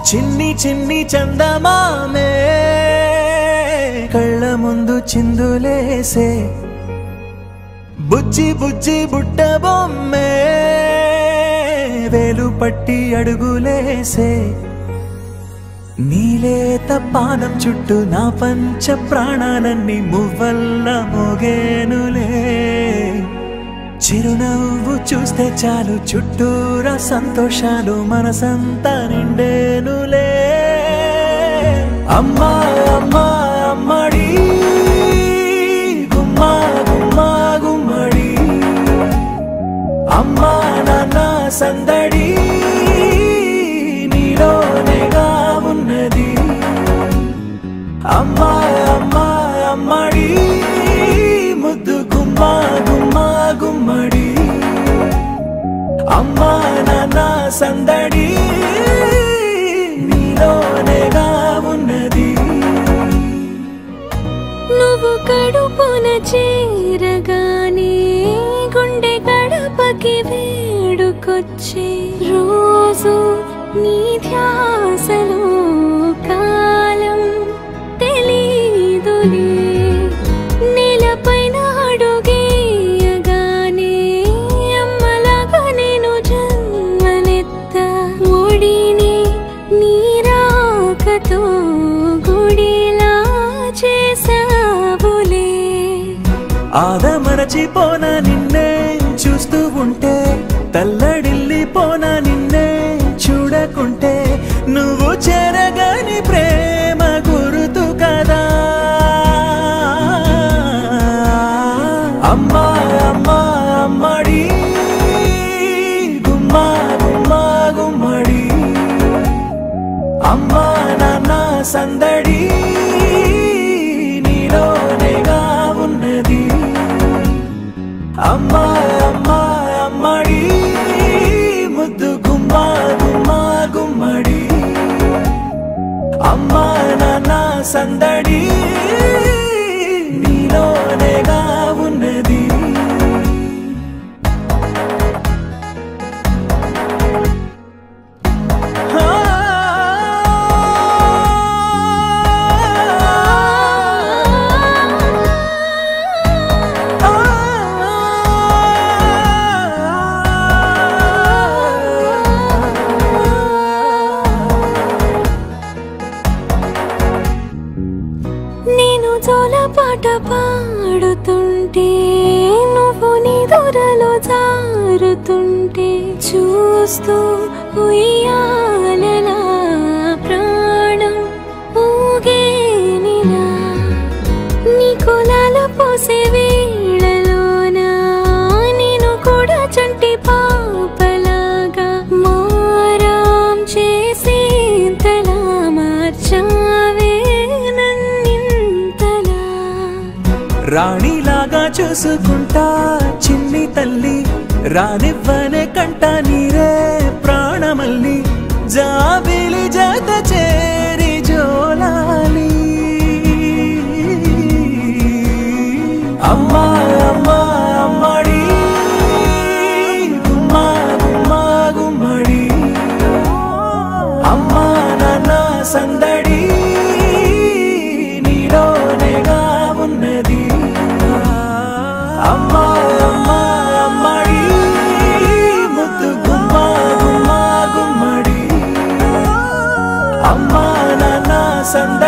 చిన్ని చిన్ని చందమామే కళ్ళ ముందు చిందులేసే బుజ్జి బుజ్జి బుట్ట బొమ్మే వేలు పట్టి అడుగులేసే నీలేత పానం చుట్టూ నా పంచ ప్రాణాలన్నీ మువ్వల్ల మోగేనులే చిరునవ్వు చూస్తే చాలు చుట్టూరా సంతోషాలు మనసంతా నిండేనులే అమ్మా అమ్మా అమ్మడి గుమ్మా గుమ్మా గుమ్మడి అమ్మా నాన్న సందడి నీలోనేగా ఉన్నది అమ్మా అమ్మా అమ్మడి ముద్దు గుమ్మా గుమ్మా గుమ్మడి అమ్మా నాన్న సందడి నీలోనేగా ఉన్నది నువ్వు కడుపున చేరగానే గుండె గడపకి వేడుకొచ్చే రోజు నీ ధ్యాసలో కాలం తెలీదులే నేలపైన అడుగేయగానే అమ్మలాగా నేను జన్మనెత్త ఒడిని నీ రాకతో గుడిలా చేసావులే ఆదమరచిపోనా నిన్నే చూస్తూ ఉంటే తల్లడిల్లిపోనా నిన్నే చూడకుంటే నువ్వు చెరగని ప్రేమ గురుతు కదా అమ్మా అమ్మా అమ్మడి గుమ్మా గుమ్మా గుమ్మడి అమ్మా నాన్న సందడి నీలోనేగా ఉన్నది అమ్మా అమ్మా అమ్మడి ముద్దు గుమ్మా గుమ్మా గుమ్మడి అమ్మా నాన్న సందడి నీలోనేగా ఉన్నది నేను జోలపాట పాడుతుంటే నువ్వు నీ దూరలో జారుతుంటే చూస్తూ ఉయ్యాలలా ప్రాణం ఊగేనిలా నీ కులాల పోసే వేళలోనా నేను కూడా చంటి పాపలాగా మారాం చేసి తలా మార్చావే రాణిలాగా చూసుకుంటా చిన్ని తల్లి రానివ్వనే కంట నీరే ప్రాణమల్లి జాబిలి జత చేరి జోలాలి అమ్మా అమ్మా అమ్మడి గుమ్మా గుమ్మా గుమ్మడి అమ్మా నాన్న సందడి నీలోనేగా ఉన్నది అమ్మా అమ్మా అమ్మడి ముద్దు గుమ్మా గుమ్మా గుమ్మడి అమ్మా నాన్న సందడి